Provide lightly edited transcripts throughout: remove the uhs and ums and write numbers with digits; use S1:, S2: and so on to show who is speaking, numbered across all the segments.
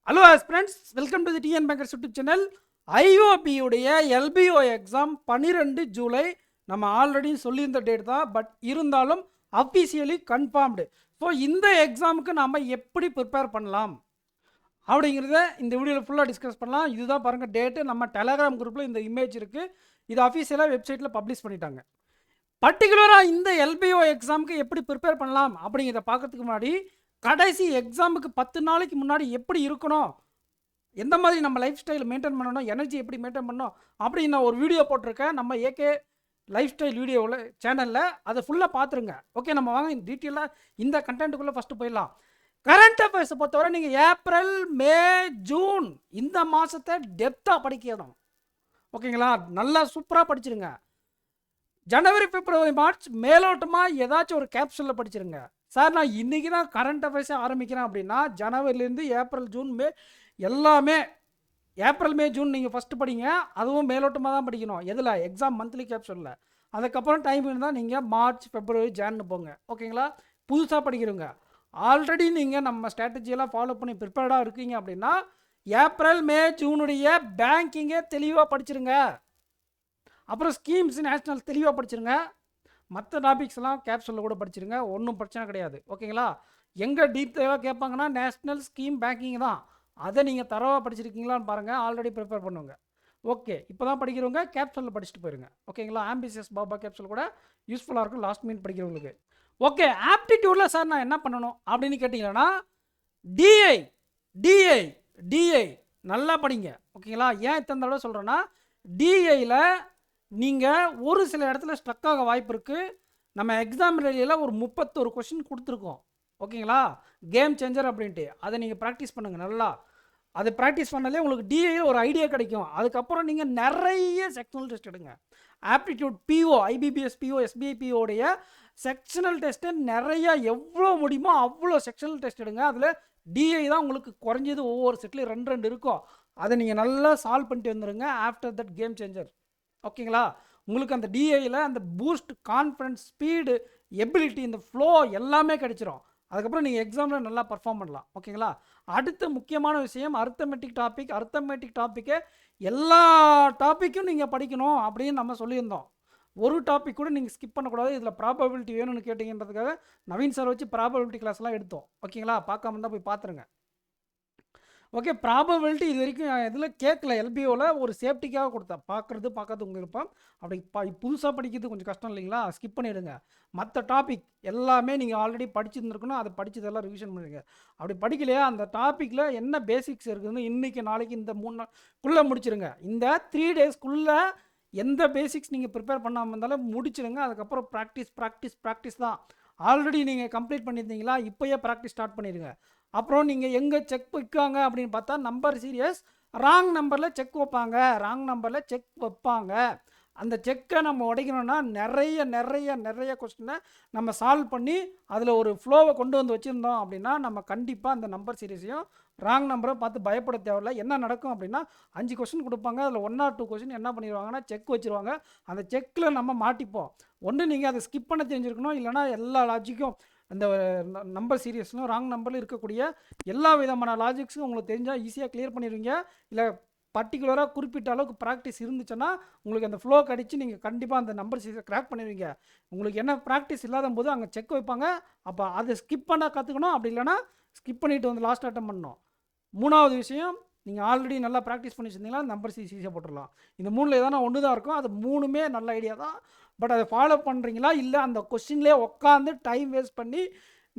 S1: Hello friends, welcome to the TN bankers YouTube channel. IOB உடைய எல்பிஓ exam 12 July. நம்ம already சொல்லியிருந்த date தான், but இருந்தாலும் அஃபிஷியலி கன்ஃபார்ம்டு. ஸோ இந்த எக்ஸாமுக்கு நம்ம எப்படி ப்ரிப்பேர் பண்ணலாம் அப்படிங்கிறத இந்த வீடியோவில் ஃபுல்லாக டிஸ்கஸ் பண்ணலாம். இதுதான் பாருங்கள் டேட்டு. நம்ம டெலகிராம் குரூப்பில் இந்த இமேஜ் இருக்குது. இது அஃபிஷியலாக வெப்சைட்டில் பப்ளிஷ் பண்ணிட்டாங்க. பர்டிகுலராக இந்த எல்பிஓ எக்ஸாமுக்கு எப்படி ப்ரிப்பேர் பண்ணலாம் அப்படிங்கிறத பார்க்கறதுக்கு முன்னாடி, கடைசி எக்ஸாமுக்கு 10 நாளைக்கு முன்னாடி எப்படி இருக்கணும், எந்த மாதிரி நம்ம லைஃப் ஸ்டைல் மெயின்டைன் பண்ணணும், எனர்ஜி எப்படி மெயின்டைன் பண்ணணும் அப்படின்னு நான் ஒரு வீடியோ போட்டிருக்கேன் நம்ம ஏகே லைஃப் ஸ்டைல் வீடியோவில் சேனலில். அதை ஃபுல்லாக பார்த்துருங்க. ஓகே, நம்ம வாங்க டீட்டெயிலாக இந்த கண்டென்ட்டுக்குள்ளே ஃபஸ்ட்டு போயிடலாம். கரண்ட் அஃபேர்ஸை பொறுத்தவரை நீங்கள் ஏப்ரல், மே, ஜூன் இந்த மாதத்தை டெப்த்தாக படிக்கணும். ஓகேங்களா, நல்லா சூப்பராக படிச்சிருங்க. ஜனவரி, பிப்ரவரி, மார்ச் மேலோட்டமாக ஏதாச்சும் ஒரு கேப்சூலில் படிச்சிருங்க. சார் நான் இன்றைக்கி தான் கரண்ட் அஃபேர்ஸை ஆரம்பிக்கிறேன் அப்படின்னா, ஜனவரிலேருந்து ஏப்ரல், ஜூன், மே எல்லாமே ஏப்ரல், மே, ஜூன் நீங்கள் ஃபஸ்ட்டு படிங்க. அதுவும் மேலோட்டமாக தான் படிக்கணும். எதில்? எக்ஸாம் மந்த்லி கேப்சூலில். அதுக்கப்புறம் டைம் இருந்தால் நீங்கள் மார்ச், பிப்ரவரி, ஜான்னு போங்க. ஓகேங்களா, புதுசாக படிக்கிறவங்க ஆல்ரெடி நீங்கள் நம்ம ஸ்ட்ராட்டஜியெல்லாம் ஃபாலோ பண்ணி ப்ரிப்பேர்டாக இருக்கீங்க அப்படின்னா, ஏப்ரல், மே, ஜூனுடைய பேங்கிங்கே தெளிவாக படிச்சிருங்க. அப்புறம் ஸ்கீம்ஸ், நேஷ்னல் தெளிவாக படிச்சிருங்க. மற்ற டாபிக்ஸ்லாம் கேப்சூலில் கூட படிச்சிருங்க, ஒன்றும் பிரச்சனை கிடையாது. ஓகேங்களா, எங்கே டீட்டெயிலாக கேட்பாங்கன்னா நேஷ்னல் ஸ்கீம் பேங்கிங் தான். அதை நீங்கள் தரவாக படிச்சிருக்கீங்களான்னு பாருங்கள், ஆல்ரெடி ப்ரிப்பேர் பண்ணுங்க. ஓகே, இப்போ தான் படிக்கிறவங்க கேப்சூலில் படிச்சுட்டு போயிருங்க. ஓகேங்களா, ஆம்பிசியஸ் பாபா கேப்சூல் கூட யூஸ்ஃபுல்லாக இருக்கும் லாஸ்ட் மினிட் படிக்கிறவங்களுக்கு. ஓகே, ஆப்டிடியூடில் சார் நான் என்ன பண்ணணும் அப்படின்னு கேட்டிங்கன்னா, டிஐ டிஐ டிஐ நல்லா படிங்க. ஓகேங்களா, ஏன் இத்தனை தடவை சொல்கிறேன்னா, டிஐயில் நீங்கள் ஒரு சில இடத்துல ஸ்ட்ரக் ஆக வாய்ப்பு இருக்குது. நம்ம எக்ஸாம் ரெடியில் ஒரு 31 கொஷின் கொடுத்துருக்கோம். ஓகேங்களா, கேம் சேஞ்சர் அப்படின்ட்டு அதை நீங்கள் ப்ராக்டிஸ் பண்ணுங்கள் நல்லா. அது ப்ராக்டிஸ் பண்ணாலே உங்களுக்கு டிஐயில் ஒரு ஐடியா கிடைக்கும். அதுக்கப்புறம் நீங்கள் நிறைய செக்ஷனல் டெஸ்ட் எடுங்க. Aptitude PO, IBPS PO, SBI பிஓடைய செக்ஷனல் டெஸ்ட்டு நிறையா எவ்வளோ முடியுமோ அவ்வளோ செக்ஷனல் டெஸ்ட் எடுங்க. அதில் டிஐ தான் உங்களுக்கு குறைஞ்சது ஒவ்வொரு செட்லேயும் 2 இருக்கும். அதை நீங்கள் நல்லா சால்வ் பண்ணிட்டு வந்துடுங்க. After that game changer. ஓகேங்களா, உங்களுக்கு அந்த டிஐயில் அந்த பூஸ்ட், கான்ஃபிடன்ஸ், ஸ்பீடு, எபிலிட்டி, இந்த ஃப்ளோ எல்லாமே கிடைச்சிரும். அதுக்கப்புறம் நீங்கள் எக்ஸாமில் நல்லா பர்ஃபார்ம் பண்ணலாம். ஓகேங்களா, அடுத்த முக்கியமான விஷயம் அர்த்தமெட்டிக் டாபிக். அர்த்தமெட்டிக் டாப்பிக்கை எல்லா டாப்பிக்கும் நீங்கள் படிக்கணும் அப்படின்னு நம்ம சொல்லியிருந்தோம். ஒரு டாபிக் கூட நீங்கள் ஸ்கிப் பண்ணக்கூடாது. இதில் ப்ராபபிலிட்டி வேணும்னு கேட்டிங்கன்றதுக்காக நவீன் சார் வச்சு ப்ராபபிலிட்டி கிளாஸ்லாம் எடுத்தோம். ஓகேங்களா, பார்க்காம இருந்தால் போய் பார்த்துருங்க. ஓகே, ப்ராபபிலிட்டி இது வரைக்கும் இதில் கேட்கல. எல்பிஓவில் ஒரு சேஃப்டிக்காக கொடுத்தேன். பார்க்காது உங்கள் இருப்போம். அப்படி புதுசாக படிக்கிறது கொஞ்சம் கஷ்டம் இல்லைங்களா, ஸ்கிப் பண்ணிவிடுங்க. மற்ற டாபிக் எல்லாமே நீங்கள் ஆல்ரெடி படிச்சுருந்துருக்கணும். அதை படித்ததெல்லாம் ரிவிஷன் பண்ணுங்க. அப்படி படிக்கலையா, அந்த டாப்பிக்கில் என்ன பேசிக்ஸ் இருக்குதுன்னு இன்றைக்கி நாளைக்கு இந்த 3 நாளுக்குள்ளே முடிச்சிருங்க. இந்த 3 டேஸ்க்குள்ளே எந்த பேசிக்ஸ் நீங்கள் ப்ரிப்பேர் பண்ணாமல் இருந்தாலும் முடிச்சிடுங்க. அதுக்கப்புறம் ப்ராக்டிஸ் தான். ஆல்ரெடி நீங்கள் கம்ப்ளீட் பண்ணியிருந்தீங்களா, இப்போயே ப்ராக்டிஸ் ஸ்டார்ட் பண்ணிடுங்க. அப்புறம் நீங்கள் எங்கே செக் வைக்காங்க அப்படின்னு பார்த்தா, நம்பர் சீரியஸ் ராங் நம்பரில் செக் வைப்பாங்க. அந்த செக்கை நம்ம உடைக்கணும்னா நிறைய கொஸ்டினை நம்ம சால்வ் பண்ணி அதில் ஒரு ஃப்ளோவை கொண்டு வந்து வச்சுருந்தோம் அப்படின்னா, நம்ம கண்டிப்பாக அந்த நம்பர் சீரியஸையும் ராங் நம்பரை பார்த்து பயப்பட தேவையில்லை. என்ன நடக்கும் அப்படின்னா, 5 கொஸ்டின் கொடுப்பாங்க. அதில் 1 or 2 கொஸ்டின் என்ன பண்ணிடுவாங்கன்னா செக் வச்சுருவாங்க. அந்த செக்கில் நம்ம மாட்டிப்போம். ஒன்று நீங்கள் அதை ஸ்கிப் பண்ண தெரிஞ்சிருக்கணும், இல்லைனா எல்லா லாஜிக்கும் அந்த நம்பர் சீரியஸ்லும் ராங் நம்பரில் இருக்கக்கூடிய எல்லா விதமான லாஜிக்ஸும் உங்களுக்கு தெரிஞ்சால் ஈஸியாக கிளியர் பண்ணிடுவீங்க. இல்லை பர்டிகுலராக குறிப்பிட்ட அளவுக்கு ப்ராக்டிஸ் இருந்துச்சுன்னா உங்களுக்கு அந்த ஃப்ளோ கிடச்சி நீங்கள் கண்டிப்பாக அந்த நம்பர் சீரியஸை கிராக் பண்ணிடுவீங்க. உங்களுக்கு என்ன ப்ராக்டிஸ் இல்லாத போது அங்கே செக் வைப்பாங்க. அப்போ அதை ஸ்கிப் பண்ண கற்றுக்கணும். அப்படி இல்லைனா ஸ்கிப் பண்ணிவிட்டு வந்து லாஸ்ட் அட்டம் பண்ணணும். 3வது விஷயம், நீங்கள் ஆல்ரெடி நல்லா ப்ராக்டிஸ் பண்ணி வச்சுருந்தீங்கன்னா நம்பர் ஈஸியாக போட்டுடலாம். இந்த 3ல் எதனா ஒன்று தான் இருக்கும். அது 3மே நல்ல ஐடியா தான். பட் அதை ஃபாலோ பண்ணுறீங்களா, இல்லை அந்த கொஸ்டின்லேயே உட்காந்து டைம் வேஸ்ட் பண்ணி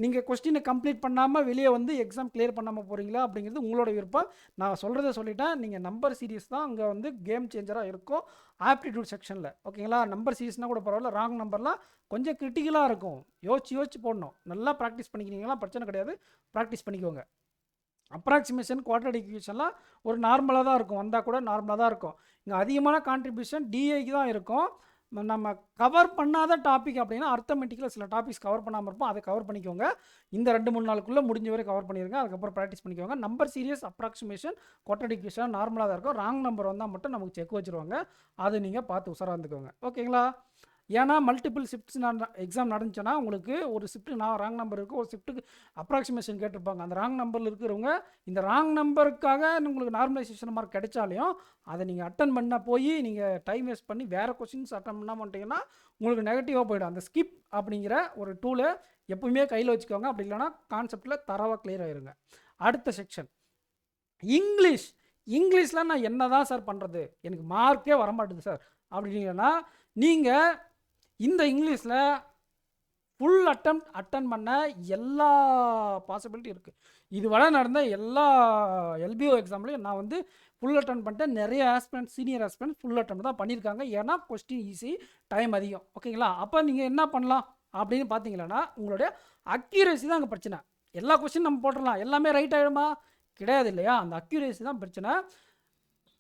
S1: நீங்கள் கொஸ்டினை கம்ப்ளீட் பண்ணாமல் வெளியே வந்து எக்ஸாம் கிளியர் பண்ணாமல் போகிறீங்களா அப்படிங்கிறது உங்களோட விருப்பம். நான் சொல்கிறத சொல்லிட்டேன். நீங்கள் நம்பர் சீரிஸ் தான் அங்கே வந்து கேம் சேஞ்சராக இருக்கும் ஆப்டிடியூட் செக்ஷனில். ஓகேங்களா, நம்பர் சீரிஸ்னால் கூட பரவாயில்ல, ராங் நம்பர்லாம் கொஞ்சம் கிரிட்டிக்கலாக இருக்கும். யோசிச்சு போடணும். நல்லா ப்ராக்டிஸ் பண்ணிக்கிறீங்களா, பிரச்சனை கிடையாது, ப்ராக்டிஸ் பண்ணிக்கோங்க. அப்ராக்சிமேஷன், குவாட்ரடிக் ஈக்குவேஷன்லாம் ஒரு நார்மலாக தான் இருக்கும், வந்தால் கூட நார்மலாக தான் இருக்கும். இங்கே அதிகமான கான்ட்ரிபியூஷன் டிஐக்கு தான் இருக்கும். நம்ம கவர் பண்ணாத டாபிக் அப்படின்னா அர்த்தமெட்டிக்கில் சில டாபிக்ஸ் கவர் பண்ணாமல் இருப்போம். அதை கவர் பண்ணிக்கோங்க. இந்த 2-3 நாளுக்குள்ளே முடிஞ்ச வரை கவர் பண்ணிடுங்க. அதுக்கப்புறம் ப்ராக்டிஸ் பண்ணிக்கோங்க. Number serious, approximation, quadratic equation நார்மலாக தான் இருக்கும். ராங் நம்பர் வந்தால் மட்டும் நமக்கு செக் வச்சுருவாங்க. அது நீங்கள் பார்த்து உஷாராக இருந்துக்கோங்க. ஓகேங்களா, ஏன்னா மல்டிபிள் ஷிஃப்ட்ஸ் எக்ஸாம் நடந்துச்சுன்னா உங்களுக்கு ஒரு ஷிஃப்ட்டு ராங் நம்பர் இருக்குது, ஒரு ஷிஃப்ட்டுக்கு அப்ராக்சிமேஷன் கேட்டிருப்பாங்க. அந்த ராங் நம்பரில் இருக்கிறவங்க இந்த ராங் நம்பருக்காக உங்களுக்கு நார்மலைசேஷன் மார்க் கிடைச்சாலையும் அதை நீங்கள் அட்டன் பண்ண போய் நீங்கள் டைம் வேஸ்ட் பண்ணி வேறு கொஸ்டின்ஸ் அட்டன் பண்ண மாட்டீங்கன்னா உங்களுக்கு நெகட்டிவாக போயிடும். அந்த ஸ்கிப் அப்படிங்கிற ஒரு டூலை எப்பவுமே கையில் வச்சுக்கோங்க. அப்படி இல்லைனா கான்செப்டில் தரவாக கிளியர் ஆயிருங்க. அடுத்த செக்ஷன் இங்கிலீஷில் நான் என்ன தான் சார் பண்ணுறது, எனக்கு மார்க்கே வரமாட்டுது சார் அப்படின்னா நீங்கள் இந்த இங்கிலீஷில் ஃபுல் அட்டன் பண்ண எல்லா பாசிபிலிட்டி இருக்குது. இதுவரை நடந்த எல்லா எல்பிஓ எக்ஸாம்லையும் நான் வந்து ஃபுல் அட்டன் பண்ணிட்டேன். நிறைய aspirants, senior aspirants full attend தான் பண்ணியிருக்காங்க. ஏன்னா கொஸ்டின் ஈஸி, டைம் அதிகம். ஓகேங்களா? அப்போ நீங்கள் என்ன பண்ணலாம் அப்படின்னு பார்த்தீங்கன்னா உங்களுடைய அக்யூரேசி தான் அங்கே பிரச்சனை. எல்லா கொஸ்டின் நம்ம போட்டுடலாம், எல்லாமே ரைட் ஆகிடுமா? கிடையாது இல்லையா? அந்த அக்யூரேசி தான் பிரச்சனை.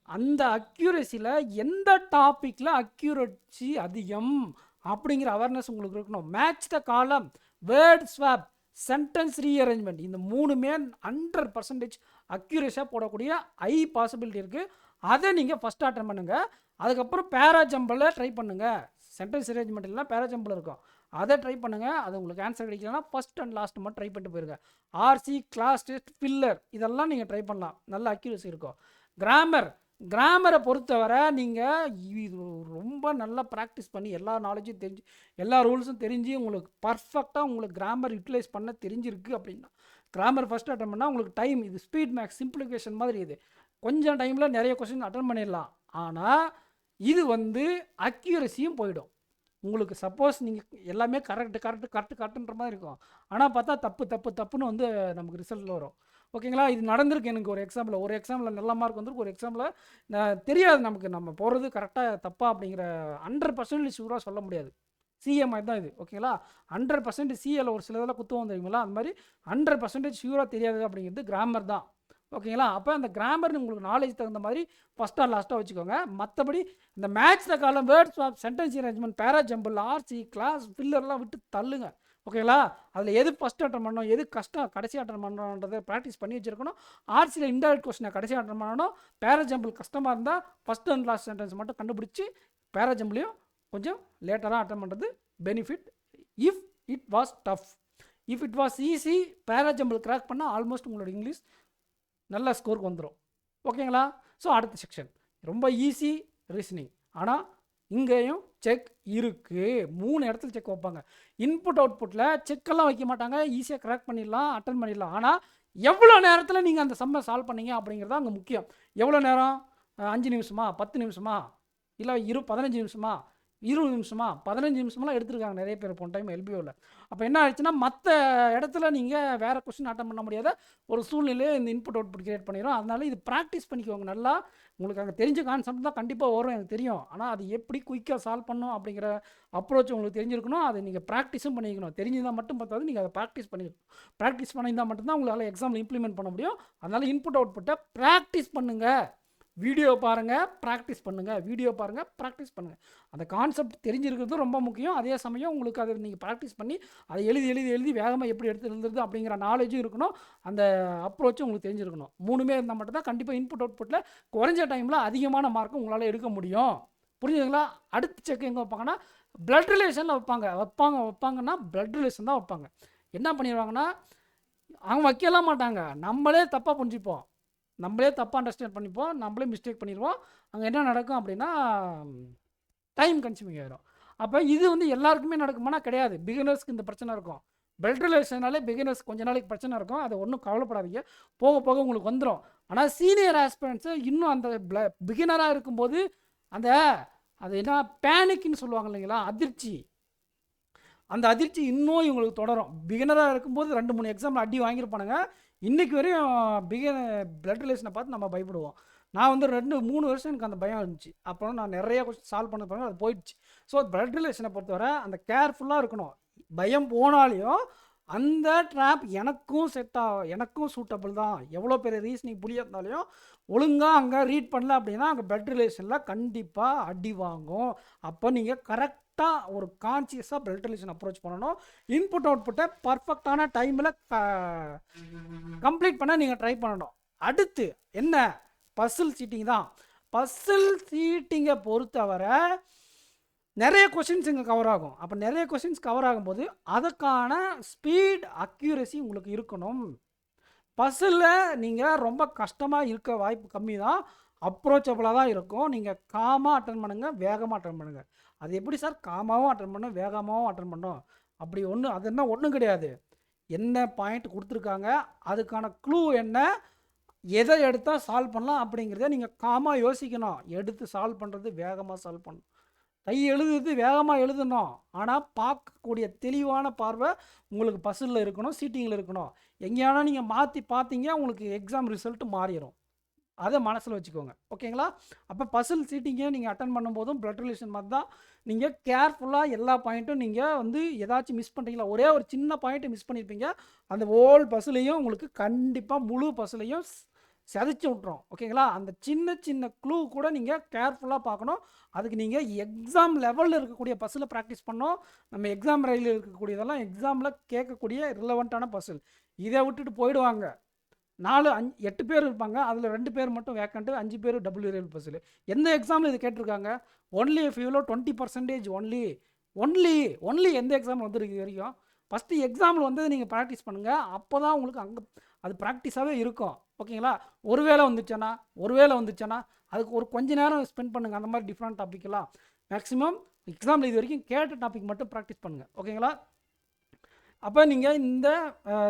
S1: அந்த அக்யூரேசியில் எந்த டாப்பிக்கில் அக்யூரேசி அதிகம் அப்படிங்கிற அவேர்னஸ் உங்களுக்கு இருக்கணும். மேட்ச் த காலம், வேர்ட் ஸ்வாப், சென்டென்ஸ் ரீஅரேஞ்ச்மெண்ட், இந்த 3மே 100% அக்யூரேஸாக போடக்கூடிய பாசிபிலிட்டி இருக்குது. அதை நீங்கள் ஃபஸ்ட் அட்டன் பண்ணுங்கள். அதுக்கப்புறம் பேராஜம்பிளில் ட்ரை பண்ணுங்கள். சென்டென்ஸ் அரேஞ்ச்மெண்ட் இல்லைனா பேராஜம்பிள் இருக்கும், அதை ட்ரை பண்ணுங்கள். அது உங்களுக்கு ஆன்சர் கிடைக்கலன்னா ஃபஸ்ட் அண்ட் லாஸ்ட் மட்டும் ட்ரை பண்ணிட்டு போயிருங்க. ஆர்சி, கிளாஸ் டெஸ்ட், ஃபில்லர் இதெல்லாம் நீங்கள் ட்ரை பண்ணலாம், நல்ல அக்யூரேசி இருக்கும். கிராமரை பொறுத்தவரை நீங்கள் இது ரொம்ப நல்லா ப்ராக்டிஸ் பண்ணி எல்லா நாலேஜும் தெரிஞ்சு எல்லா ரூல்ஸும் தெரிஞ்சு உங்களுக்கு பர்ஃபெக்டாக உங்களுக்கு கிராமர் யூட்டிலைஸ் பண்ண தெரிஞ்சிருக்கு அப்படின்னா கிராமர் ஃபஸ்ட் அட்டன் பண்ணால் உங்களுக்கு டைம், இது ஸ்பீட் மேக்ஸ் சிம்பிளிஃபிகேஷன் மாதிரி, இது கொஞ்சம் டைமில் நிறைய கொஸ்டின் அட்டன் பண்ணிடலாம். ஆனால் இது வந்து அக்யூரஸியும் போயிடும் உங்களுக்கு. சப்போஸ் நீங்கள் எல்லாமே கரெக்டுன்ற மாதிரி இருக்கும், ஆனால் பார்த்தா தப்புன்னு வந்து நமக்கு ரிசல்ட்டில் வரும். ஓகேங்களா? இது நடந்திருக்கு எனக்கு ஒரு எக்ஸாமில் நல்ல மார்க் வந்துருக்கு, ஒரு எக்ஸாமில் தெரியாது நமக்கு நம்ம போகிறது கரெக்டாக தப்பா அப்படிங்கிற 100% ஷூராக சொல்ல முடியாது. சிஏ மாதிரி தான் இது. ஓகேங்களா? 100% சிஏல ஒரு சில இதெல்லாம் குத்துவோம் தெரியுங்களா? அந்த மாதிரி 100% ஷூராக தெரியாது அப்படிங்கிறது கிராமர் தான். ஓகேங்களா? அப்போ அந்த கிராமர் உங்களுக்கு நாலேஜ் தகுந்த மாதிரி ஃபஸ்ட்டாக லாஸ்ட்டாக வச்சுக்கோங்க. மற்றபடி இந்த match the column, words of, sentence arrangement, para jumble, RC, cloze, ஃபில்லர்லாம் விட்டு தள்ளுங்க. ஓகேங்களா? அதில் எது ஃபஸ்ட் அட்டன் பண்ணணும், எது கஷ்டம் கடைசி அட்டன் பண்ணணுன்றதை ப்ராக்டிஸ் பண்ணி வச்சுருக்கணும். ஆர்சியில் இன்டைரக்ட் கொஸ்டினை கடைசி அட்டன் பண்ணணும். பேராஜம்பிள் கஷ்டமாக இருந்தால் ஃபஸ்ட் அண்ட் லாஸ்ட் சென்டென்ஸ் மட்டும் கண்டுபிடிச்சி பேராஜம்பிளையும் கொஞ்சம் லேட்டராக அட்டன் பண்ணுறது benefit. If it was tough, if it was easy, para jumble crack பண்ணால் ஆல்மோஸ்ட் உங்களோட இங்கிலீஷ் நல்ல ஸ்கோருக்கு வந்துடும். ஓகேங்களா? ஸோ அடுத்த செக்ஷன் ரொம்ப ஈஸி ரீசனிங். ஆனால் இங்கேயும் செக் இருக்குது. 3 இடத்துல செக் வைப்பாங்க. இன்புட் அவுட்புட்டில் செக்கெல்லாம் வைக்க மாட்டாங்க, ஈஸியாக கிராக் பண்ணிடலாம், அட்டன் பண்ணிடலாம். ஆனால் எவ்வளோ நேரத்தில் நீங்கள் அந்த சம்மை சால்வ் பண்ணீங்க அப்படிங்கிறது அங்கே முக்கியம். எவ்வளோ நேரம், 5 நிமிஷமா, 10 நிமிஷமா, இல்லை 15 நிமிஷமா, 20 நிமிஷமா, 15 நிமிஷமெல்லாம் எடுத்துருக்காங்க நிறைய பேர் போன டைம் எல்பிஓவில். அப்போ என்ன ஆயிடுச்சுன்னா மற்ற இடத்துல நீங்கள் வேறு கொஸ்டின் அட்டன் பண்ண முடியாத ஒரு சூழ்நிலையை இந்த இன்புட் அவுட்புட் கிரியேட் பண்ணிடும். அதனால இது ப்ராக்டிஸ் பண்ணிக்கோங்க நல்லா. உங்களுக்கு அங்கே தெரிஞ்ச கான்செப்ட் தான் கண்டிப்பாக வரும், எனக்கு தெரியும். ஆனால் அது எப்படி குயிக்காக சால்வ் பண்ணும் அப்படிங்கிற அப்ரோச் உங்களுக்கு தெரிஞ்சிருக்கணும். அதை நீங்கள் ப்ராக்டிஸும் பண்ணிக்கணும். தெரிஞ்சுதான் மட்டும் பார்த்தாது, நீங்கள் அதை ப்ராக்டிஸ் பண்ணியிருந்தால் மட்டும்தான் உங்களால் எக்ஸாமில் இம்ப்ளிமெண்ட் பண்ண முடியும். அதனால் இன்புட் அவுட்புட்டை ப்ராக்டிஸ் பண்ணுங்கள். வீடியோ பாருங்கள், ப்ராக்டிஸ் பண்ணுங்கள். அந்த கான்செப்ட் தெரிஞ்சிருக்கிறது ரொம்ப முக்கியம். அதே சமயம் உங்களுக்கு அதை நீங்கள் ப்ராக்டிஸ் பண்ணி அதை எழுதி வேகமாக எப்படி எழுதுறது அப்படிங்கிற நாலேஜும் இருக்கணும். அந்த அப்ரோச்சும் உங்களுக்கு தெரிஞ்சிருக்கணும். 3மே இருந்தால் மட்டும்தான் கண்டிப்பாக இன்புட் அவுட்புட்டில் குறைஞ்ச டைமில் அதிகமான மார்க்கும் உங்களால் எடுக்க முடியும். புரிஞ்சுதுங்களா? அடுத்த செக் எங்கே வைப்பாங்கன்னா பிளட் ரிலேஷனில் வைப்பாங்கன்னா பிளட் ரிலேஷன் தான் வைப்பாங்க. என்ன பண்ணிடுவாங்கன்னா அவங்க வைக்கலாம் மாட்டாங்க, நம்மளே தப்பாக புரிஞ்சுப்போம், நம்மளே தப்பாக அண்டர்ஸ்டாண்ட் பண்ணிப்போம், நம்மளே மிஸ்டேக் பண்ணிடுவோம். அங்கே என்ன நடக்கும் அப்படின்னா டைம் கன்சியூமிங் ஆகிடும். அப்போ இது வந்து எல்லாருக்குமே நடக்குமானா கிடையாது. பிகினர்ஸ்க்கு இந்த பிரச்சனை இருக்கும். பிளட் ரிலேஷனாலே பிகினர்ஸ் கொஞ்ச நாளைக்கு பிரச்சனை இருக்கும். அதை ஒன்றும் கவலைப்படாதீங்க, போக போக உங்களுக்கு வந்துடும். ஆனால் சீனியர் ஆஸ்பிரண்ட்ஸு இன்னும் அந்த பிகினராக இருக்கும்போது அது என்ன பேனிக்னு சொல்லுவாங்க இல்லைங்களா, அந்த அதிர்ச்சி இன்னும் இவங்களுக்கு தொடரும். பிகினராக இருக்கும்போது 2-3 எக்ஸாம்பிள் அடி வாங்கியிருப்பானுங்க. இன்றைக்கி வரையும் பிளட் ரிலேஷனை பார்த்து நம்ம பயப்படுவோம். நான் வந்து 2-3 வருஷம் எனக்கு அந்த பயம் இருந்துச்சு. அப்புறம் நான் நிறையா கொஸ்டின் சால்வ் பண்ண போகிறேன், அது போயிடுச்சு. ஸோ பிளட் ரிலேஷனை பொறுத்தவரை அந்த கேர்ஃபுல்லாக இருக்கணும். பயம் போனாலையும் அந்த ட்ராப் எனக்கும் சூட்டபிள் தான். எவ்வளோ பெரிய ரீசனிங் புரியாதனாலையும் ஒழுங்காக அங்கே ரீட் பண்ணல அப்படின்னா அங்கே பிளட் ரிலேஷனில் கண்டிப்பாக அடி வாங்கும். அப்போ நீங்கள் கரெக்டாக ஒரு கான்சியஸாக பிளட் ரிலேஷன் அப்ரோச் பண்ணணும். இன்புட் அவுட்புட்டை பர்ஃபெக்டான டைமில் கம்ப்ளீட் பண்ண நீங்கள் ட்ரை பண்ணணும். அடுத்து என்ன, பசில் சீட்டிங் தான். பசில் சீட்டிங்கை பொறுத்தவரை நிறைய கொஷின்ஸ் இங்கே கவர் ஆகும். அப்போ நிறைய கொஷின்ஸ் கவர் ஆகும்போது அதுக்கான ஸ்பீட் அக்யூரசி உங்களுக்கு இருக்கணும். பஸ்ஸில் நீங்கள் ரொம்ப கஷ்டமாக இருக்க வாய்ப்பு கம்மி தான், அப்ரோச்சபிளாக தான் இருக்கும். நீங்கள் காமாக அட்டன் பண்ணுங்கள், வேகமாக அட்டன் பண்ணுங்கள். அது எப்படி சார் காமாகவும் அட்டன் பண்ணணும் வேகமாகவும் அட்டன் பண்ணணும்? அப்படி அது என்ன ஒன்றும் கிடையாது. என்ன பாயிண்ட் கொடுத்துருக்காங்க, அதுக்கான க்ளூ என்ன, எதை எடுத்தால் சால்வ் பண்ணலாம் அப்படிங்கிறத நீங்கள் காமாக யோசிக்கணும். எடுத்து சால்வ் பண்ணுறது வேகமாக சால்வ் பண்ணணும். கை எழுதுறது வேகமாக எழுதணும், ஆனால் பார்க்கக்கூடிய தெளிவான பார்வை உங்களுக்கு பஸ்ஸில் இருக்கணும், சீட்டிங்கில் இருக்கணும். எங்கேயானா நீங்கள் மாற்றி பார்த்தீங்க உங்களுக்கு எக்ஸாம் ரிசல்ட்டு மாறிடும். அதை மனசில் வச்சுக்கோங்க. ஓகேங்களா? அப்போ பஸ்ஸில் சீட்டிங்கை நீங்கள் அட்டன் பண்ணும்போதும் பிளட் ரிலேஷன் மாதிரி தான். நீங்கள் கேர்ஃபுல்லாக எல்லா பாயிண்ட்டும் நீங்கள் ஏதாச்சும் மிஸ் பண்ணுறீங்களா, ஒரே ஒரு சின்ன பாயிண்ட்டை மிஸ் பண்ணியிருப்பீங்க, அந்த ஹோல் பஸ்ஸுலேயும் உங்களுக்கு கண்டிப்பாக முழு பஸ்ஸுலேயும் செதைச்சி விட்றோம். ஓகேங்களா? அந்த சின்ன சின்ன க்ளூ கூட நீங்கள் கேர்ஃபுல்லாக பார்க்கணும். அதுக்கு நீங்கள் எக்ஸாம் லெவலில் இருக்கக்கூடிய பஸ்ஸில் ப்ராக்டிஸ் பண்ணோம். நம்ம எக்ஸாம் ரயிலில் இருக்கக்கூடியதெல்லாம் எக்ஸாமில் கேட்கக்கூடிய ரிலவெண்ட்டான பஸ்ஸில். இதை விட்டுட்டு போயிடுவாங்க. 4, 5, 8 பேர் இருப்பாங்க, அதில் 2 பேர் மட்டும் வேக்கண்ட்டு, 5 பேர் டபுள் ரயில் பஸ்ஸில். எந்த எக்ஸாமில் இது கேட்டிருக்காங்க? ஒன்லி ஃபியூலோ 20% ஒன்லி எந்த எக்ஸாம் வந்துருக்கு இது வரைக்கும்? ஃபஸ்ட்டு எக்ஸாமில் வந்து நீங்கள் ப்ராக்டிஸ் பண்ணுங்கள். அப்போ தான் உங்களுக்கு அங்கே அது ப்ராக்டிஸாகவே இருக்கும். ஓகேங்களா? ஒருவேளை வந்துச்சுன்னா அதுக்கு ஒரு கொஞ்ச நேரம் ஸ்பெண்ட் பண்ணுங்கள். அந்த மாதிரி டிஃப்ரெண்ட் டாப்பிக்கெல்லாம் மேக்ஸிமம் எக்ஸாமில் இது வரைக்கும் கேட்ட டாபிக் மட்டும் ப்ராக்டிஸ் பண்ணுங்கள். ஓகேங்களா? அப்போ நீங்கள் இந்த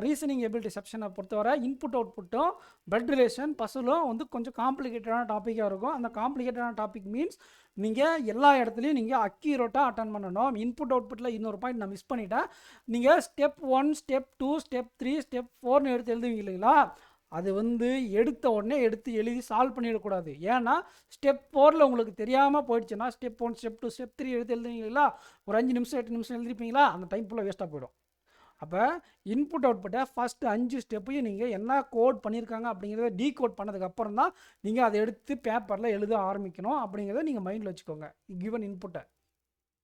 S1: ரீசனிங் எபிலிட்டி செக்ஷனை பொறுத்தவரை இன்புட் அவுட்புட்டும் பிளட் ரிலேஷன் பஸ்ஸிலும் கொஞ்சம் காம்ப்ளிகேட்டடான டாப்பிக்காக இருக்கும். அந்த காம்ப்ளிகேட்டடான டாபிக் மீன்ஸ் நீங்கள் எல்லா இடத்துலையும் நீங்கள் அக்யூரேட்டாக அட்டன் பண்ணணும். இன்புட் அவுட்புட்டில் இன்னொரு பாயிண்ட் நான் மிஸ் பண்ணிட்டேன். நீங்கள் ஸ்டெப் 1, ஸ்டெப் 2, ஸ்டெப் 3, ஸ்டெப் 4ன்னு எடுத்து எழுதுவீங்க இல்லைங்களா? அது எடுத்த உடனே எழுதி சால்வ் பண்ணிடக்கூடாது. ஏன்னா ஸ்டெப் 4ல் உங்களுக்கு தெரியாமல் போயிடுச்சுன்னா ஸ்டெப் 1, ஸ்டெப் 2, ஸ்டெப் 3 எடுத்து எழுதுவீங்களா? ஒரு 5 நிமிஷம் 8 நிமிஷம் எழுதிருப்பீங்களா? அந்த டைம் ஃபுல்லாக வேஸ்ட்டாக போயிடும். அப்போ இன்புட் அவுட்புட்டை ஃபஸ்ட்டு 5 ஸ்டெப்பையும் நீங்கள் என்ன கோட் பண்ணியிருக்காங்க அப்படிங்கிறத டீகோட் பண்ணதுக்கப்புறம் தான் நீங்கள் அதை எடுத்து பேப்பரில் எழுத ஆரம்பிக்கணும். அப்படிங்கிறத நீங்கள் மைண்டில் வச்சுக்கோங்க, கிவன் இன்புட்டை.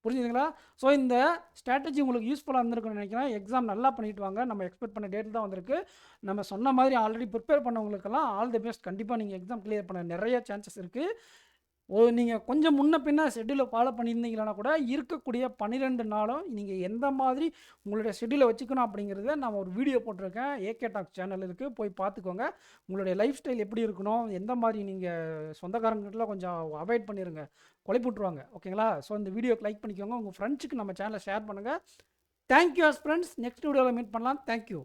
S1: புரிஞ்சுதுங்களா? ஸோ இந்த ஸ்ட்ராட்டஜி உங்களுக்கு யூஸ்ஃபுல்லாக இருந்திருக்குன்னு நினைக்கிறேன். எக்ஸாம் நல்லா பண்ணிட்டு வாங்க. நம்ம எக்ஸ்பெக்ட் பண்ண டேட்டில் தான் வந்திருக்கு. நம்ம சொன்ன மாதிரி ஆல்ரெடி ப்ரிப்பேர் பண்ணவங்களுக்கெல்லாம் ஆல் தி பெஸ்ட். கண்டிப்பாக நீங்கள் எக்ஸாம் கிளியர் பண்ண நிறைய சான்சஸ் இருக்குது. நீங்கள் கொஞ்சம் முன்ன பின்ன ஷெட்யூலை ஃபாலோ பண்ணியிருந்தீங்கன்னா கூட இருக்கக்கூடிய 12 நாளும் நீங்கள் எந்த மாதிரி உங்களுடைய ஷெட்யூலை வச்சுக்கணும் அப்படிங்கிறத நான் ஒரு வீடியோ போட்டிருக்கேன். ஏகே டாக் சேனல் இருக்குது, போய் பார்த்துக்கோங்க. உங்களுடைய லைஃப் ஸ்டைல் எப்படி இருக்கணும், எந்த மாதிரி நீங்கள் சொந்தக்காரங்கிட்டலாம் கொஞ்சம் அவாய்ட் பண்ணிடுங்க, கொலை போட்டுருவாங்க. ஓகேங்களா? ஸோ இந்த வீடியோக்கு லைக் பண்ணிக்கோங்க, உங்கள் ஃப்ரெண்ட்ஸுக்கு நம்ம சேனலை ஷேர் பண்ணுங்கள். Thank you friends. நெக்ஸ்ட் வீடியோவில் மீட் பண்ணலாம். தேங்க்யூ.